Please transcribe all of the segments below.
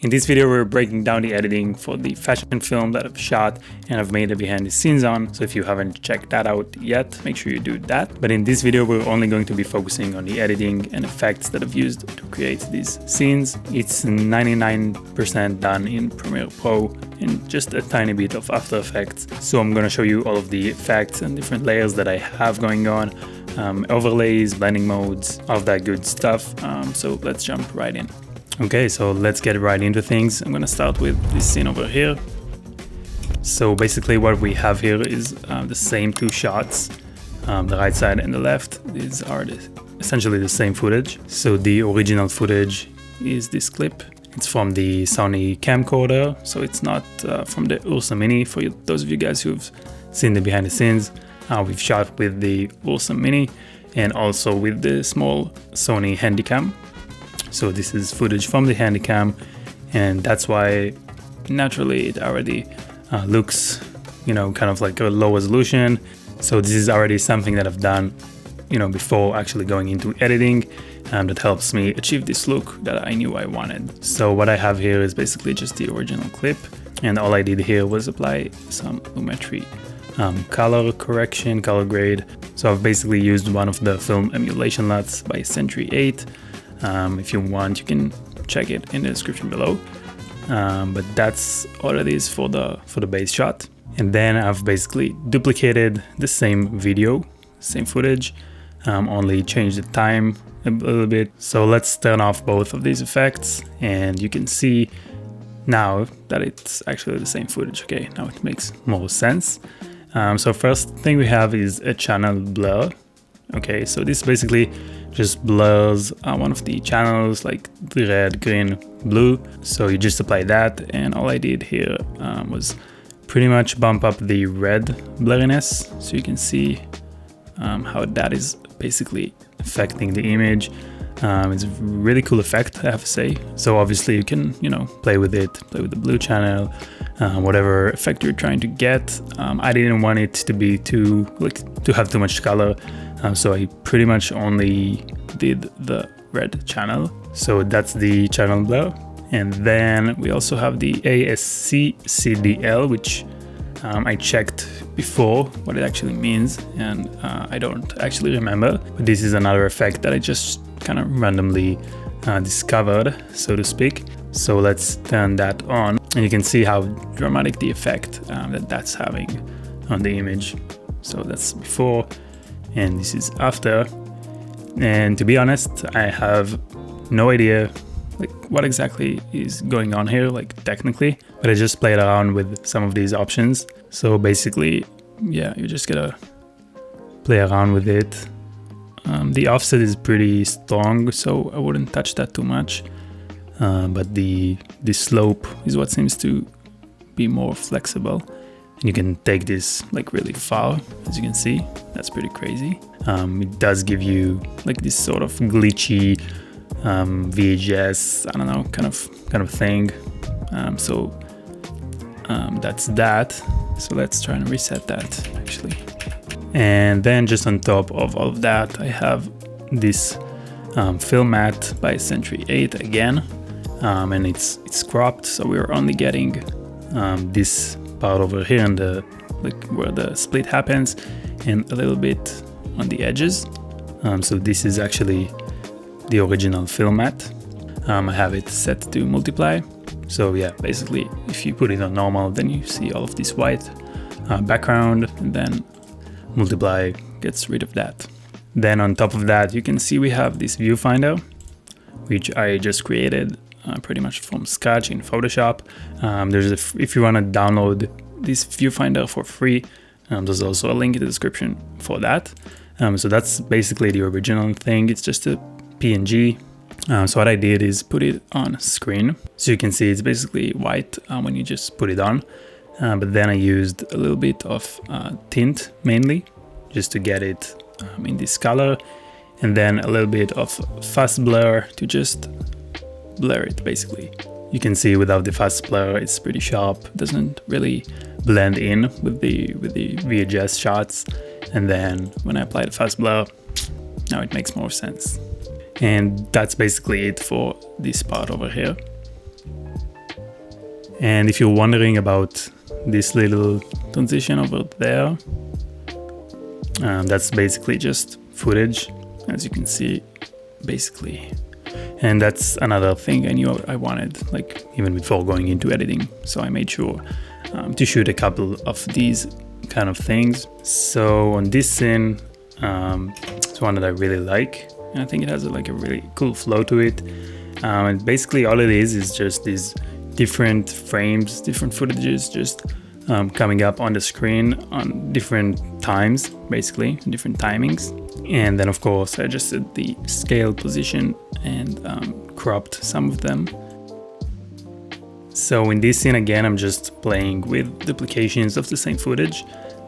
In this video, we're breaking down the editing for the fashion film that I've shot and I've made a behind the scenes on. So if you haven't checked that out yet, make sure you do that. But in this video, we're only going to be focusing on the editing and effects that I've used to create these scenes. It's 99% done in Premiere Pro and just a tiny bit of After Effects. So I'm going to show you all of the effects and different layers that I have going on, overlays, blending modes, all of that good stuff. So let's jump right in. Okay, so let's get right into things. I'm gonna start with this scene over here. So basically what we have here is the same two shots, the right side and the left. These are essentially the same footage. So the original footage is this clip. It's from the Sony camcorder, so it's not from the Ursa Mini. For those of you guys who've seen the behind the scenes, we've shot with the Ursa Mini and also with the small Sony Handycam. So this is footage from the Handycam, and that's why naturally it already looks, kind of like a low resolution. So this is already something that I've done, before actually going into editing, that helps me achieve this look that I knew I wanted. So what I have here is basically just the original clip, and all I did here was apply some Lumetri color correction, color grade. So I've basically used one of the film emulation LUTs by Century 8. If you want, you can check it in the description below. But that's all it is for the base shot. And then I've basically duplicated the same video, same footage, only changed the time a little bit. So let's turn off both of these effects, and you can see now that it's actually the same footage. Okay, now it makes more sense. So first thing we have is a channel blur. Okay, so this basically just blurs one of the channels, like the red, green, blue. So you just apply that, and all I did here was pretty much bump up the red blurriness, so you can see how that is basically affecting the image. It's a really cool effect, I have to say. So obviously you can, play with it, play with the blue channel, whatever effect you're trying to get. I didn't want it to be to have too much color. So I pretty much only did the red channel. So that's the channel blur. And then we also have the ASC CDL, which I checked before what it actually means, and I don't actually remember. But this is another effect that I just kind of randomly discovered, so to speak. So let's turn that on, and you can see how dramatic the effect that's having on the image. So that's before, and this is after. And to be honest, I have no idea what exactly is going on here, technically, but I just played around with some of these options. So basically, yeah, you just gotta play around with it. The offset is pretty strong, so I wouldn't touch that too much. But the slope is what seems to be more flexible. And you can take this really far, as you can see. That's pretty crazy. It does give you this sort of glitchy VHS, I don't know, kind of thing. So that's that. So let's try and reset that actually. And then just on top of all of that, I have this film matte by Century 8 again, and it's cropped, so we're only getting this part over here in the where the split happens, and a little bit on the edges. So this is actually the original film matte. I have it set to multiply. So yeah, basically if you put it on normal, then you see all of this white background, and then multiply gets rid of that. Then on top of that, you can see we have this viewfinder, which I just created pretty much from scratch in Photoshop. If you want to download this viewfinder for free, there's also a link in the description for that. So that's basically the original thing. It's just a PNG. So what I did is put it on screen, so you can see it's basically white when you just put it on. But then I used a little bit of tint mainly, just to get it in this color, and then a little bit of fast blur to just blur it basically. You can see without the fast blur it's pretty sharp, doesn't really blend in with the VHS shots. And then when I apply the fast blur, now it makes more sense. And that's basically it for this part over here. And if you're wondering about this little transition over there, that's basically just footage, as you can see, basically. And that's another thing I knew I wanted, like even before going into editing. So I made sure to shoot a couple of these kind of things. So on this scene, it's one that I really like, and I think it has like a really cool flow to it. And basically all it is just these different frames, different footages, just coming up on the screen on different times, basically, different timings. And then of course I adjusted the scale position and cropped some of them. So in this scene again, I'm just playing with duplications of the same footage.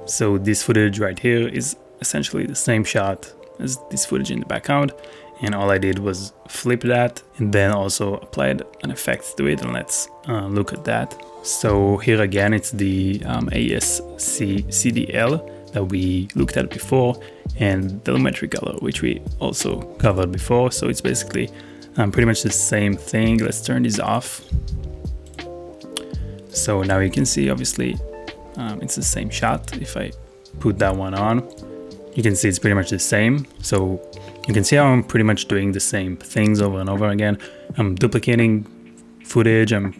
So this footage right here is essentially the same shot as this footage in the background, and all I did was flip that and then also applied an effect to it, and let's look at that. So here again, it's the ASC CDL that we looked at before, and the lumetri color, which we also covered before. So it's basically pretty much the same thing. Let's turn this off. So now you can see, obviously, it's the same shot. If I put that one on, you can see it's pretty much the same. So you can see how I'm pretty much doing the same things over and over again. I'm duplicating footage, I'm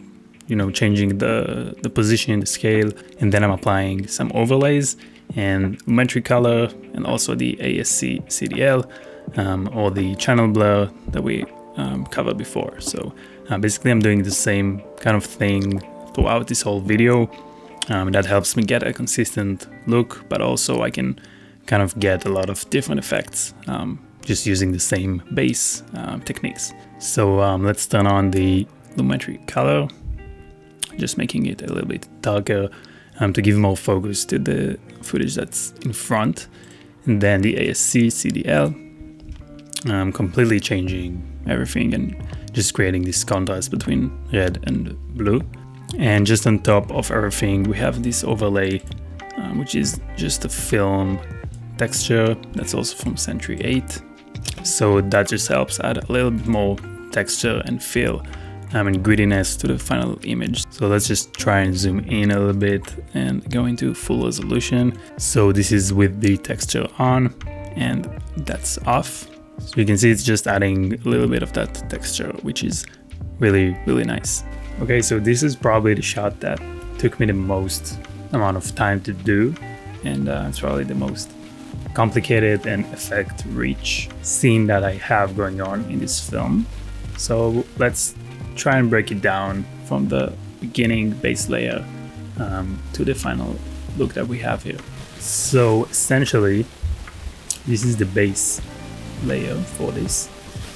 changing the position, the scale, and then I'm applying some overlays and lumetri color, and also the ASC CDL or the channel blur that we covered before. So basically I'm doing the same kind of thing throughout this whole video. That helps me get a consistent look, but also I can kind of get a lot of different effects just using the same base techniques. So let's turn on the lumetri color, just making it a little bit darker to give more focus to the footage that's in front. And then the ASC CDL, completely changing everything and just creating this contrast between red and blue. And just on top of everything, we have this overlay, which is just a film texture that's also from Century 8. So that just helps add a little bit more texture and feel and grittiness to the final image. So let's just try and zoom in a little bit and go into full resolution. So this is with the texture on and that's off. So you can see it's just adding a little bit of that texture, which is really, really nice. Okay, so this is probably the shot that took me the most amount of time to do, and it's probably the most complicated and effect-rich scene that I have going on in this film. So let's try and break it down from the beginning base layer to the final look that we have here. So essentially, this is the base layer for this,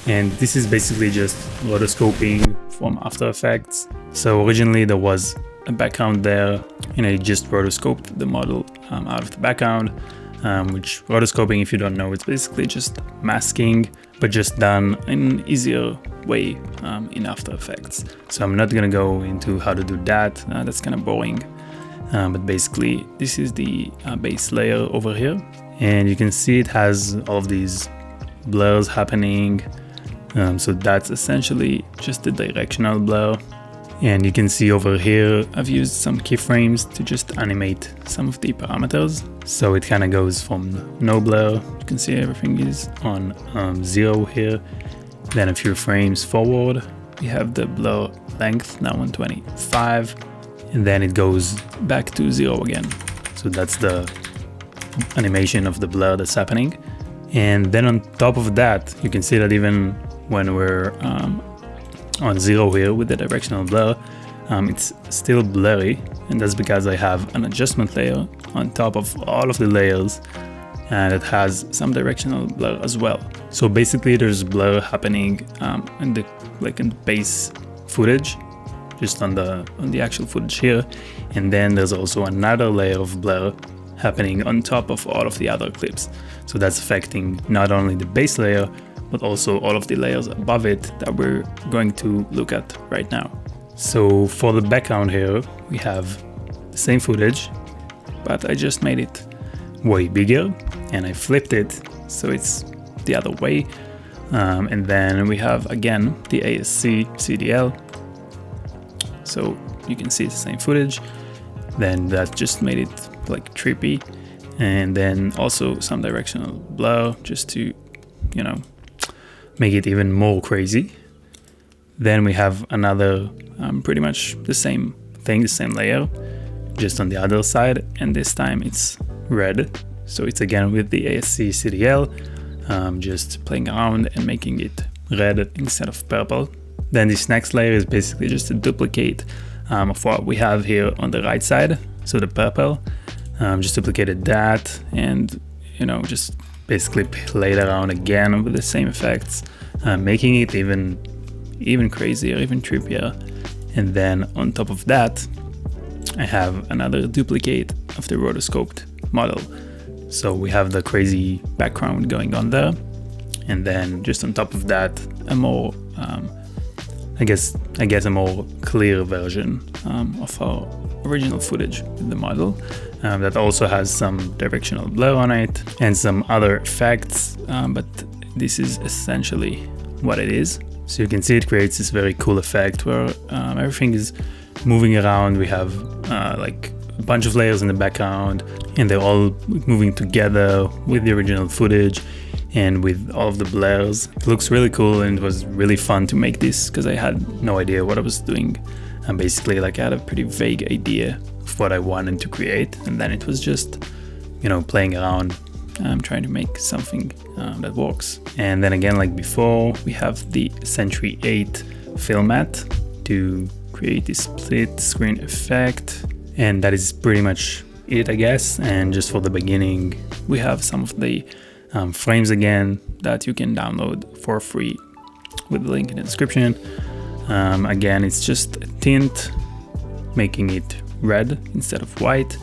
and this is basically just rotoscoping from After Effects. So originally there was a background there, and I just rotoscoped the model out of the background, which rotoscoping, if you don't know, it's basically just masking, but just done in an easier way in After Effects. So I'm not gonna go into how to do that, that's kind of boring. But basically this is the base layer over here, and you can see it has all of these blurs happening. So that's essentially just the directional blur. And you can see over here, I've used some keyframes to just animate some of the parameters. So it kind of goes from no blur, you can see everything is on 0 here. Then a few frames forward, we have the blur length now on 25, and then it goes back to 0 again. So that's the animation of the blur that's happening. And then on top of that, you can see that even when we're on 0 here with the directional blur, it's still blurry, and that's because I have an adjustment layer on top of all of the layers, and it has some directional blur as well. So basically there's blur happening in the base footage, just on the actual footage here, and then there's also another layer of blur happening on top of all of the other clips. So that's affecting not only the base layer, but also all of the layers above it that we're going to look at right now. So for the background here, we have the same footage, but I just made it way bigger and I flipped it so it's the other way. And then we have again the ASC CDL, So you can see it's the same footage. Then that just made it like trippy. And then also some directional blur just to, you know, make it even more crazy. Then we have another pretty much the same thing, the same layer, just on the other side, and this time it's red. So it's again with the ASC CDL, just playing around and making it red instead of purple. Then this next layer is basically just a duplicate of what we have here on the right side, so the purple. Just duplicated that and, you know, just basically played around again with the same effects, making it even crazier, even trippier. And then on top of that, I have another duplicate of the rotoscoped model. So we have the crazy background going on there. And then just on top of that, a more, I guess a more clear version of our original footage with the model. That also has some directional blur on it and some other effects, but this is essentially what it is. So you can see it creates this very cool effect where everything is moving around. We have like a bunch of layers in the background and they're all moving together with the original footage and with all of the blurs. It looks really cool and it was really fun to make this because I had no idea what I was doing. And basically, like, I had a pretty vague idea of what I wanted to create, and then it was just, you know, playing around, trying to make something that works. And then again, like before, we have the Century 8 film mat to create this split screen effect, and that is pretty much it, I guess. And just for the beginning, we have some of the frames again that you can download for free with the link in the description. Again, it's just a tint, making it red instead of white,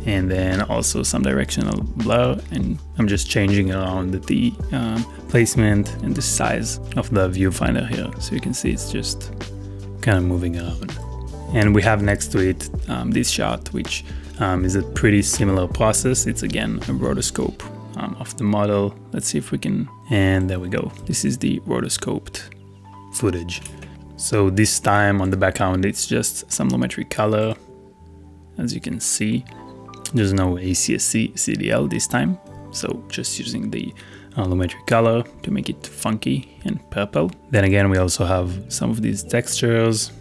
and then also some directional blur, and I'm just changing around the placement and the size of the viewfinder here, so you can see it's just kind of moving around. And we have next to it this shot, which is a pretty similar process. It's again a rotoscope of the model. Let's see if we can, and there we go. This is the rotoscoped footage. So this time on the background, it's just some lumetri color. As you can see, there's no ASC CDL this time. So just using the lumetri color to make it funky and purple. Then again, we also have some of these textures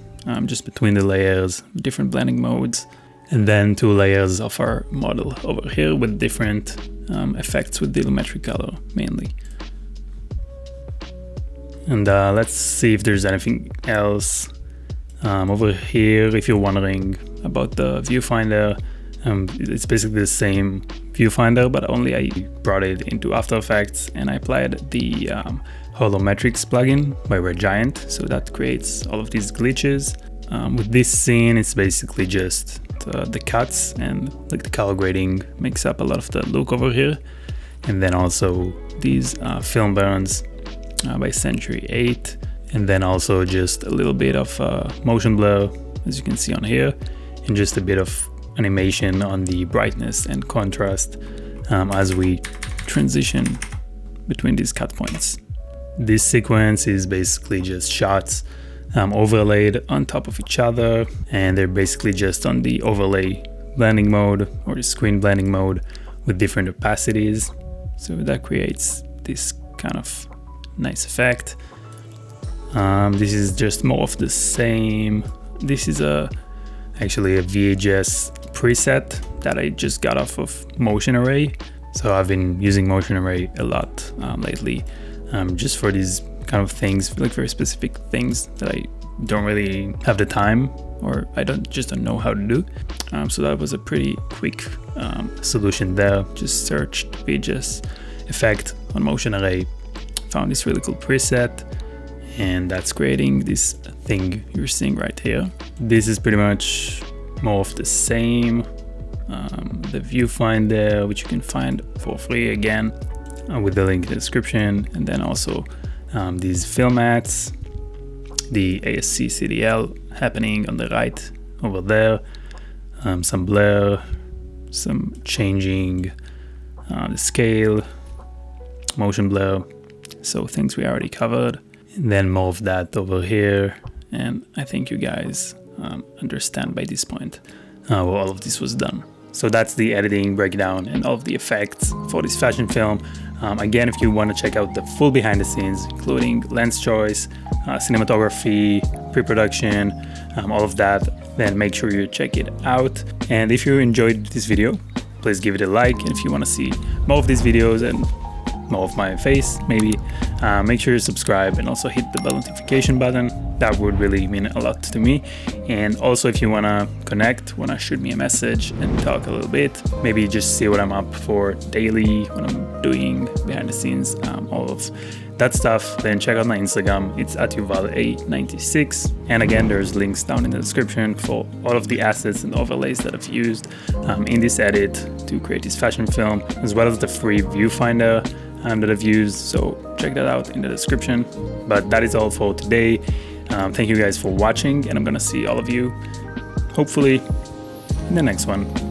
just between the layers, different blending modes. And then 2 layers of our model over here with different effects with the lumetri color mainly. And let's see if there's anything else over here. If you're wondering about the viewfinder, it's basically the same viewfinder, but only I brought it into After Effects and I applied the Holometrics plugin by Red Giant, so that creates all of these glitches. With this scene, it's basically just the cuts, and like the color grading makes up a lot of the look over here. And then also these film burns by Century 8, and then also just a little bit of motion blur, as you can see on here, and just a bit of animation on the brightness and contrast as we transition between these cut points. This sequence is basically just shots overlaid on top of each other, and they're basically just on the overlay blending mode or the screen blending mode with different opacities. So that creates this kind of nice effect. This is just more of the same. This is actually a VHS preset that I just got off of Motion Array. So I've been using Motion Array a lot lately, just for these kind of things, like very specific things that I don't really have the time, or I just don't know how to do. So that was a pretty quick solution there. Just searched VHS effect on Motion Array, found this really cool preset, and that's creating this thing you're seeing right here. This is pretty much more of the same. The viewfinder, which you can find for free again with the link in the description, and then also these film mats, the ASC CDL happening on the right over there, some blur, some changing the scale, motion blur, so things we already covered, and then more of that over here. And I think you guys understand by this point how all of this was done. So that's the editing breakdown and all of the effects for this fashion film. Again, if you want to check out the full behind the scenes, including lens choice, cinematography, pre-production, all of that, then make sure you check it out. And if you enjoyed this video, please give it a like. And if you want to see more of these videos and more of my face, maybe make sure you subscribe and also hit the bell notification button. That would really mean a lot to me. And also, if you want to connect, want to shoot me a message and talk a little bit, maybe just see what I'm up for daily, what I'm doing behind the scenes, all of that stuff, then check out my Instagram. It's at yuval896. And again, there's links down in the description for all of the assets and overlays that I've used in this edit to create this fashion film, as well as the free viewfinder that I've used. So check that out in the description. But that is all for today. Thank you guys for watching, and I'm gonna see all of you hopefully in the next one.